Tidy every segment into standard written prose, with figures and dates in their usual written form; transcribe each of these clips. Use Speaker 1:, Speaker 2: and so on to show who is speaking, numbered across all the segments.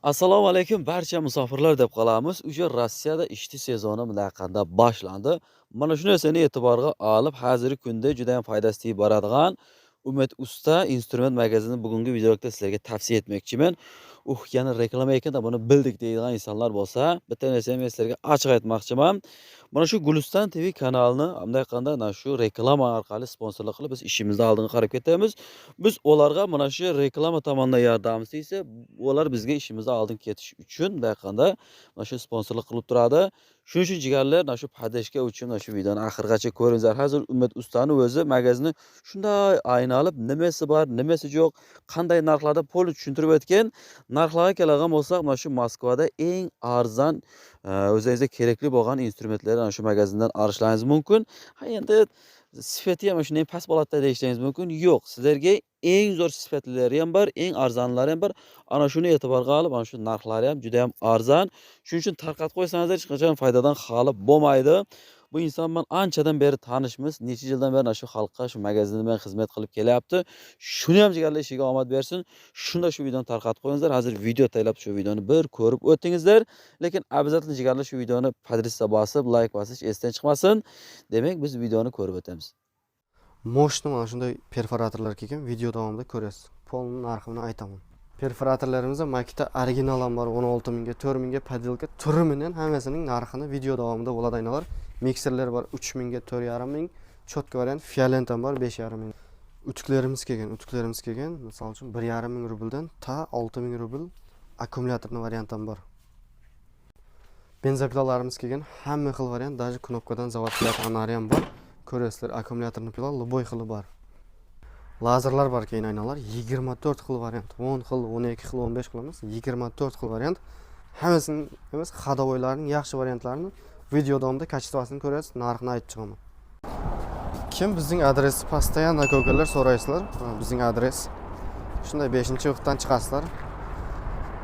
Speaker 1: Assalomu alaykum barcha musofirlar deb qolamiz. Uje Rossiyada ishchi sezoni bunaqada boshlandi. Mana shu narsani e'tiborga olib, hozirgi kunda juda ham foydasi tegib boradigan Umid Usta instrument magazini bugungi videoda sizlarga tavsiya etmoqchiman. Yana reklama ekan da buni bildik deydigan insonlar bo'lsa, bitta narsani men sizlarga ochiq aytmoqchiman. Mana shu Guliston TV kanalini bunday qanda mana shu reklama orqali sponsorlik qilib biz ishimizni oldinga qarab ketamiz. Biz ularga mana shu reklama tomonidan yordamimiz tegsa, ular bizga ishimizni oldin ketish uchun bunday qanda mana shu sponsorlik qilib turadi. Shuning uchun jigarlar mana shu padashka uchun mana shu videoni oxirigacha ko'ringizlar. Hozir Umid Ustani o'zi magazni shunday ayna olib, nimasi bor, nimasi yo'q, qanday narxlarda pul tushuntirib o'tgan. Narxlarga keladigan bo'lsak, mana shu Moskvada eng arzon o'zingizga kerakli bo'lgan instrumentlarni ana shu magazindan olishlaringiz mumkin. Ha endi sifati ham shunday past holatda deyishingiz mumkin. Yo'q, sizlarga eng zo'r sifatlilari ham bor, eng arzonlari ham bor. Ana shuni e'tiborga olib, ana shu narxlari ham juda ham arzon. Shuning uchun tarqatib qo'ysangiz hech qachon foydadan xoli bo'lmaydi. Bu inson bilan anchadan beri tanishmiz. Necha yildan beri shu xalqqa, shu magazinda men xizmat qilib kelyapti. Shuni ham jigarlar ishiga omad bersin. Shunda shu videoni tarqatib qo'yingizlar. Hozir video tayyorlab shu videoni bir ko'rib o'tingizlar. Lekin обязательно jigarlar shu videoni podressga bosib, like bosish esdan chiqmasin. Demak, biz videoni ko'rib o'tamiz.
Speaker 2: Moshni mana shunday perforatorlar kelgan, video davomida ko'rasiz. Polni narxini aytaman. Perforatorlarimizda makita original ham bor, 16 mingga, 4 mingga, padelka turi bilan hammasining narxini video davomida bo'ladi aynalar. Mikserlar bor 3 mingga, 4,5 ming, chotka variant, fiolent ham bor 5,5 ming. Utuklarimiz kelgan, misol uchun 1,5 ming rubldan ta 6 ming rubl akkumulyatorli variant ham bor. Benzopilalarimiz kelgan, hamma xil variant, даже knopkadan zavod qilayotganlari ham bor. Ko'rasizlar, akkumulyatorli pila любой xili bor. Lazerlar bor keyin aynalar 24 xil variant, 10 xil, 12 xil, 15 xil emas, 24 xil variant. Hammasining emas, xadovoylarning yaxshi variantlarini video davomida kачествосini ko'rasiz, narxini aytib chiqaman. Kim bizning adresni постоянно ko'rganlar so'raysizlar. Bizning adres shunday 5-o'qdan chiqasizlar.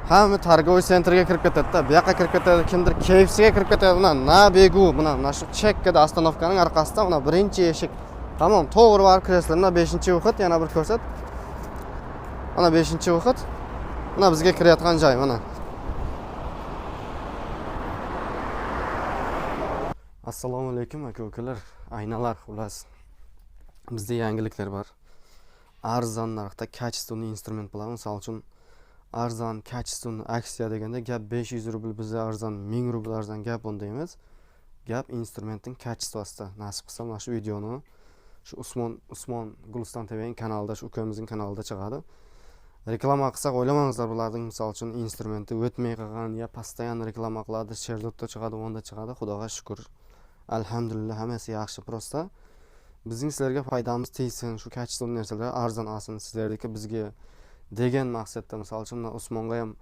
Speaker 2: Hamma торговый sentrga kirib ketadi-da. Bu yoqqa kirib ketadi, kimdir KFC'ga kirib ketadi. Na begu, mana shu chekkada ostanovkaning orqasida mana birinchi eshik. Tamam, to'g'ri borib kirasizlar. Mana 5-o'qit, yana bir ko'rsat. Mana 5-o'qit. Mana bizga kirayotgan joy mana. Assalomu alaykum aka-ukalar, aynalar xullas. Bizda yangiliklar bor. Arzon narxda качественный instrument bilan, misol uchun arzon, качественный aksiya deganda gap 500 rubl, bizda arzon 1000 rubl arzon gap unda emas. Gap instrumentning качествосida. Nasib qilsa mana shu videoni shu Usmon Guliston TV'ning kanalida, shu ukamizning kanalida chiqadi. Reklama qilsak o'ylamangizlar, bularning misol uchun instrumenti o'tmay qolgan, ya постоянно reklama qiladi, Sherlotda chiqadi, onda chiqadi. Xudoga shukr. Alhamdulillah hammasi yaxshi. Prosta bizning sizlarga foydamiz tegsin, shu качественный narsalar arzon olsin sizlardagi bizga degan maqsadda, misol uchun Usmonga ham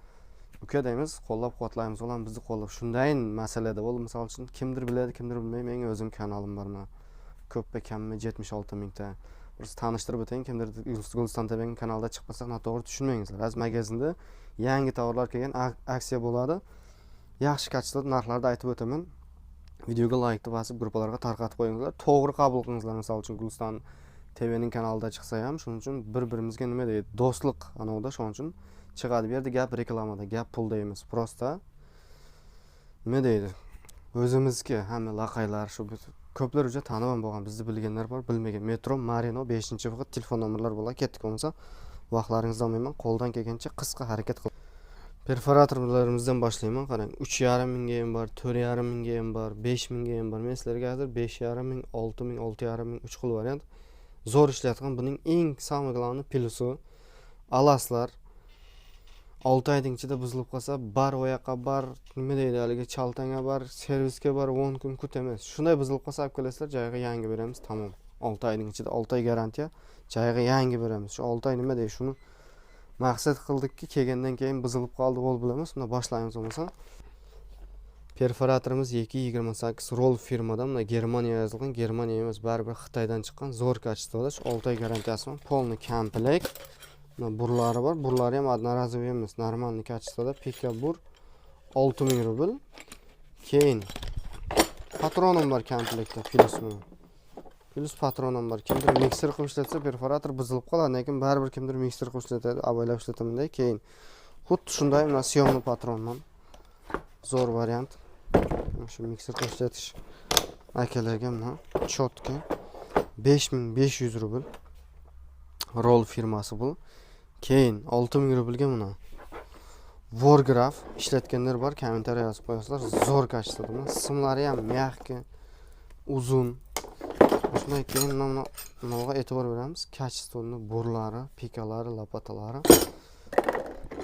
Speaker 2: uka deymiz, qo'llab-quvvatlaymiz, ular bizni qo'llab. Shunday masalada bo'l, misol uchun kimdir biladi, kimdir bilmaydi. Mening o'zim kanalim bor mana. Ko'ppa kammi 76 mingta. Biz tanishtirib o'tayim, kimdir Guliston TV'ning kanalida chiqmasa, noto'g'ri tushunmangizlar. Az magazinda yangi tovarlar kelgan, aksiya bo'ladi. Yaxshi kачествоda narxlarda aytib o'taman. Videoga like bosib, gruppalarga tarqatib qo'yinglar. To'g'ri qabul qilinglar. Misol uchun Guliston TV'ning kanalida chiqsa ham, shuning uchun bir-birimizga nima deydi? Do'stlik anavda, shuning uchun chiqadi. Bu yerda gap reklamada, gap pulda emas. Prosta nima deydi? O'zimizga hamma laqaylar shu ko'plar uchun tanib ham bo'lgan, bizni bilganlar bor, bilmagan. Metro Marino 5-vaqt telefon nomerlar bo'lar, ketdik bo'lsa, vaqtlaringizni olmayman, qo'ldan kelgancha qisqa harakat qiling. Perforatorlarimizdan boshlayman. Qarang, 3,5 mingga ham bor, 4,5 mingga ham bor, 5 mingga ham bor. Men sizlarga hozir 5,5 ming, 6 ming, 6,5 ming 3 xil variant zo'r ishlayotgan. Buning eng самый главный plusi alaslar 6 oyning ichida buzilib qolsa, bar oyoqqa bar, nima deydi, haligi chaltanga bar, servisga bar, 10 kun kut emas. Shunday buzilib qolsa, olib kelasizlar, joyiga yangi beramiz, tamom. 6 oyning ichida 6 oy garantiya, joyiga yangi beramiz. Shu 6 oy nima deydi, shuni maqsad qildikki, kelgandan keyin buzilib qoldi, bo'l bilamiz. Unda boshlaymiz bo'lmasa. Perforatorimiz 228 Roll firmadan, mana Germaniya yozilgan, Germaniya emas, baribir Xitoydan chiqqan zo'r kачествоda, 6 oy garantiyasi bilan polni komplekt. Burlari bor. Burlari ham одноразовый emas, normalniy kачествоda pika bur 6000 rubl. Keyin patronim bor komplektda, plus patronim bor. Kimdir mikser qilib ishlatsa, perforator buzilib qoladi, lekin baribir kimdir mikser qilib ishlatadi, avaylab ishlataman. Keyin Xuddi shunday mana syomli patronman. Zo'r variant. Shu mikserda ishlatish akalarga mana chotka 5500 rubl. Roll firmasi bu. Keyin 6000 rublga mana Wargraph ishlatganlar bor, kommentariya yozib qo'yasizlar. Zo'r kachtada buni. Simlari ham mягкий, uzun. Shunday keyin nima e'tibor beramiz? Kachestonni bo'rlari, pikalari, lopatalari.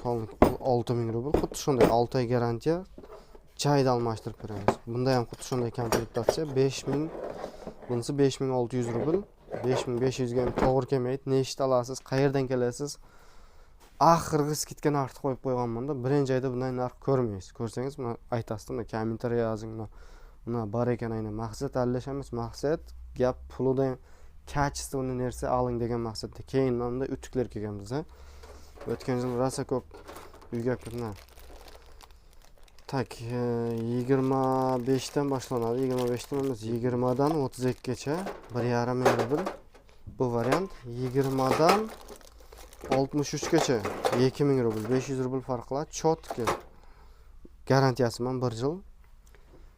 Speaker 2: 6000 rubl. Xuddi shunday 6 oy garantiya. Joyda almashtirib beramiz. Bunda ham xuddi shunday komplektatsiya 5000, bunisi 5600 rubl. 5500 ga to'g'ri kelmaydi. Nechta olasiz, qayerdan kelasiz? Oxirgi skidga narx qo'yib qo'yganman-da. Birinchi oyda bunday narx ko'rmaysiz. Ko'rsangiz, mana aytasiz, mana kommentariya yozing. Mana bor ekan ayni maqsad tanlash emas, maqsad gap pulidan kachestonni narsa oling degan maqsadda. Keyin mana utuklar kelgan bizga. O'tgan yil rosa ko'p uyga kirna. Tak 25 dan boshlanadi. 25 dan emas, 20 dan 32 gacha 1,5 ming rubl. Bu variant 20 dan 63 gacha 2000 rubl, 500 rubl farq qiladi. Chotki garantiyasi bilan 1 yil.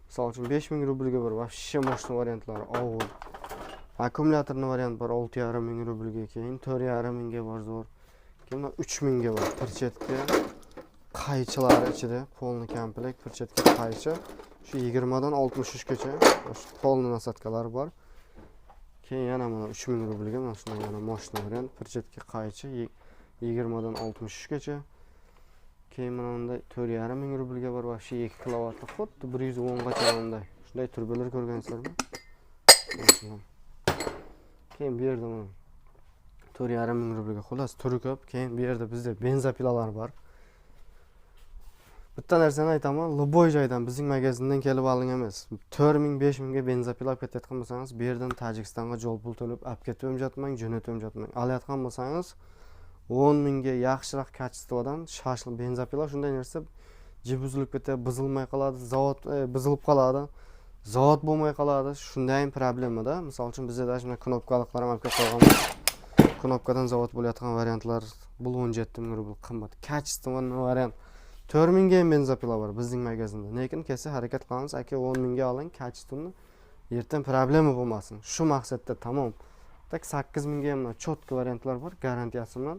Speaker 2: Misol uchun 5000 rublga bir vobshe moshna variantlari og'ir. Akkumulyatorni variant bor 6,5 ming rublga, keyin 4,5 mingga bor zo'r. Keyin 3000 ga bor. Perchetka qaychilari ichida polni komplekt perchetka qaychi. Shu 20 dan 63 gacha polni nasatkalari bor. Keyin yana mana 3000 rublga mana shunday yana moshna variant perchetka qaychi 20 dan 63 gacha. Keyin mana bunda 4,5 ming rublga bor va shu 2 kilovatli xuddi 110 gacha bunday. Shunday turbalar ko'rgansizlarmi? Keyin bu yerda mana 4,5 ming rublga xolos turi ko'p. Keyin bu yerda bizda benzopilalar bor. Bitta narsani aytaman, любой joydan bizning magazindan kelib oling emas. 4000, 5000 ga benzopila olib ketayotgan bo'lsangiz, bu yerdan Tojikistonga yo'l pul to'lab olib ketib o'mjatmang, jo'natib o'mjatmang. Olayotgan bo'lsangiz 10 mingga yaxshiroq kachestvodan shashli benzopila shunday narsa jib uzilib ketadi, buzilmay qoladi, zavod buzilib qoladi, zavod bo'lmay qoladi. Shunday problemada. Misol uchun bizda mana knopkaliklar ham olib qo'yganmiz. Knopkadan zavod bo'layotgan variantlar bu 17 ming rubl qimmat. Kachestvodan variant 4000 ga benzopila bor bizning magazinda. Lekin kelsa harakat qilamiz, aka 10 mingga oling, kachestonni ertan problema bo'lmasin. Shu maqsadda tamom. Tak 8000 ga ham chotki variantlar bor, garantiyasi bilan.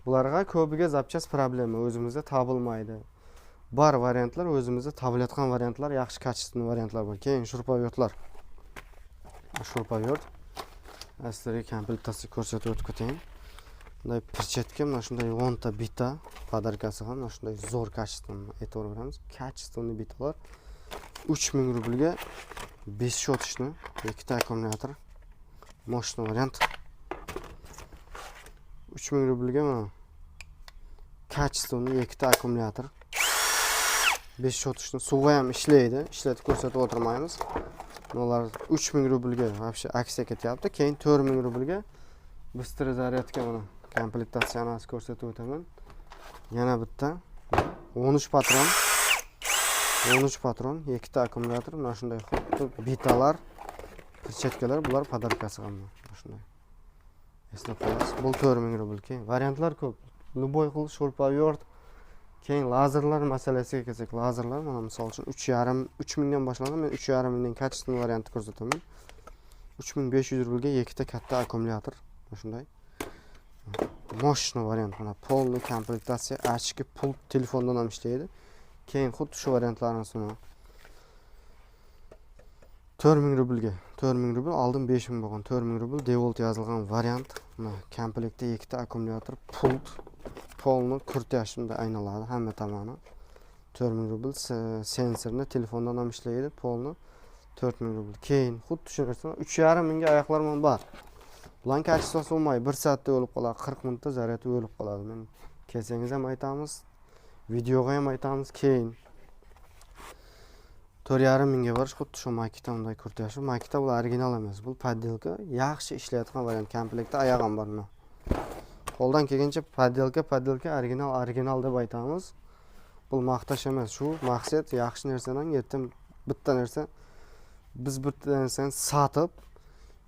Speaker 2: Bularga ko'piga zapchast problema o'zimizda topilmaydi. Bor variantlar o'zimizda topilayotgan variantlar, yaxshi kachestonni variantlar bor. Keyin shurpavyotlar. Shurpavyot. Asli komplektatsiya ko'rsatib o'tib ketayin. Bunday perchetka mana shunday 10 ta bita podarkasi ham mana shunday zo'r kachestonni e'tibor beramiz. Kachestonni bitalar 3000 rublga 5 shotishni, 2 ta akkumulyator. Moshna variant 3000 rublga mana kachestonni 2 ta akkumulyator 5 shotishni suvga ham ishlaydi. Ishlatib ko'rsatib o'tirmaymiz. Ular 3000 rublga vobshe aksiya ketyapti. Keyin 4000 rublga bistri zaryadka mana komplektatsiyani ko'rsatib o'taman. Yana bitta 13 patron 2 ta akkumulyator mana shunday xuddi bitalar, perchetkalar bular podarkasi ham mana shunday. Eslab qolasiz. Bu 4000 rubl. Keyin variantlar ko'p. Любой xil shurpavyort. Keyin lazerlar masalasiga kelsak, lazerlar mana misol uchun 3,5 dan boshlanadi. Men 3,5 mingdan kachestonni variantni ko'rsataman. 3500 rublga 2 ta katta akkumulyator mana shunday. Moshna variant mana polni komplektatsiya, ochki pult telefondan ham ishlaydi. Keyin xuddi shu variantlarni suni 4000 rublga. 4000 rubl oldin 5000 bo'lgan. 4000 rubl devolt yozilgan variant. Mana komplektda 2 ta akkumulyator, pult, polni kurtashimda aynaladi hamma tomoni. 4000 rubl sensorni telefondan ham ishlaydi, polni 4000 rubl. Keyin xuddi shu narsa 3,5 mingga oyoqlar ham bor. Bulan kachestasi bo'lmay 1 soatda o'lib qoladi, 40 minutda zaryadi o'lib qoladi. Men kelsangiz ham aytamiz, videoga ham aytamiz. Keyin 4,5 mingga bor, xuddi shu Makita unday kurtashi. Makita bu original emas, bu poddelka, yaxshi ishlayotgan variant. Komplektda oyoq ham bor mana. Qo'ldan kelgancha poddelka original deb aytamiz. Bu maqtash emas, shu maqsad yaxshi narsadan erta bitta narsa biz bitta narsani sotib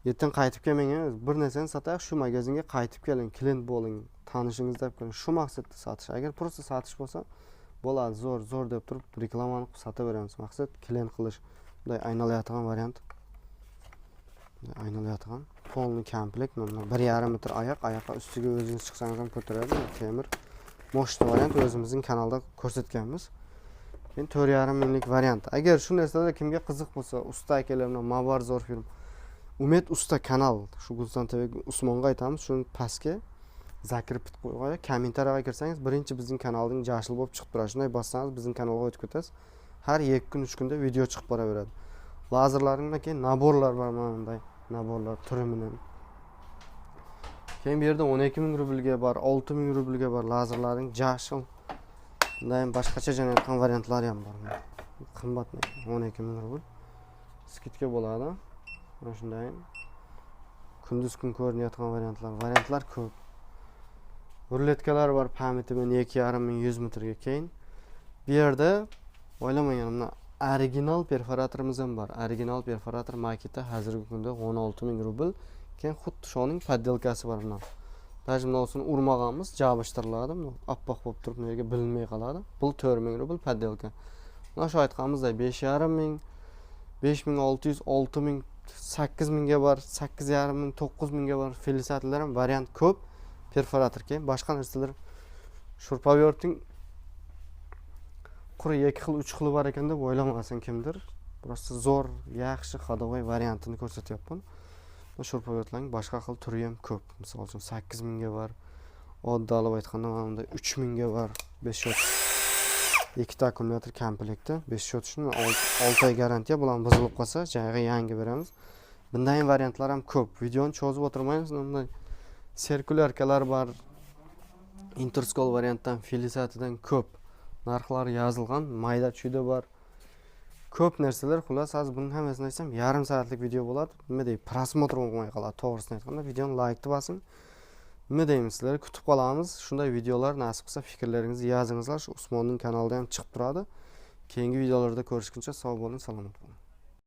Speaker 2: Ertaga qaytib kelmangiz, bir narsani sotaylik, shu magazinga qaytib keling, klient bo'ling, tanishingiz deb keling. Shu maqsadda sotish. Agar просто sotish bo'lsa, bo'ladi, zo'r deb turib reklamani qilib sotaveramiz. Maqsad klient qilish. Bunday aynalayotgan variant. Aynalayotgan polni komplekt, 1,5 metr oyoqqa ustiga o'zingiz chiqsangiz ham ko'taradi. Temir. Moshna variant o'zimizning kanalda ko'rsatganmiz. Keyin 4,5 minglik variant. Agar shu narsalar kimga qiziq bo'lsa, usta akalarning Mabar zo'r film. Umid Usta kanal, shu Gulzon TV Usmonga aytamiz, shuni pastga zakir bitib qo'ying. Kommentariyaga kirsangiz, birinchi bizning kanalning jashil bo'lib chiqib turadi. Shunday bossangiz, bizning kanalga o'tib ketasiz. Har 2 kun, 3 kunda video chiqib boraveradi. Lazerlaringdan keyin naborlar bor mana bunday. Naborlar turi bilan. Keyin bu yerda 12 ming rublga bor, 6 ming rublga bor lazerlaring jashil. Bunday boshqacha janayotgan variantlar ham bor. Qimmat 12 ming rubl. Skidka bo'ladi. Mana shunday. Kunduz kun ko'rinayotgan variantlar ko'p. Ruletkalar bor, pameti bilan 2,5 ming 100 metrga keyin. Bu yerda o'ylamaganimda original perforatorimiz ham bor. Original perforator maketi hozirgi kunda 16 ming rubl. Keyin xuddi shoning poddelkasi bor buni. Tajimnosini urmaganmiz, jabishtiriladi. Oppoq bo'lib turib, nega bilinmay qoladi. Bu 4 ming rubl poddelka. Mana shu aytganimizday 5,5 ming, 5600, 6 ming, 8 mingga bor, 8,5 ming, 9 mingga bor felisatlar ham variant ko'p. Perforator keyin boshqa narsalar shurpaverting quri 2 xil, 3 xil bor ekan deb o'ylamasin kimdir. Просто zo'r, yaxshi ходовой variantini ko'rsatyapman. Bu shurpavertlarning boshqa xil turi ham ko'p. Misol uchun 8 mingga bor. Oddiy olib aytganda mana 3 mingga bor. 5 shot. 2 ta akkumulyator komplekti. 5 shot shuni 6 oy garantiya bilan buzilib qolsa, joyiga yangi beramiz. Bunday variantlar ham ko'p. Videoni cho'zib o'tirmaymiz. Bunday sirkulyarkalar bor. Interscroll variantdan, felisatidan ko'p. Narxlari yozilgan, mayda chuyda bor. Ko'p narsalar, xullas, hozir buning hammasini aytsam, yarim soatlik video bo'ladi. Nima deydi? Prosmotr bo'lmay qoladi. To'g'risini aytganda, videoni like deb bosing. Nima deymiz, sizlarga kutib qolamiz. Shunday videolar nasib qilsa, fikrlaringizni yozingizlar. Shu Usmonning kanalida ham chiqib turadi. Keyingi videolarda ko'rishguncha sog' bo'ling, salomat bo'ling.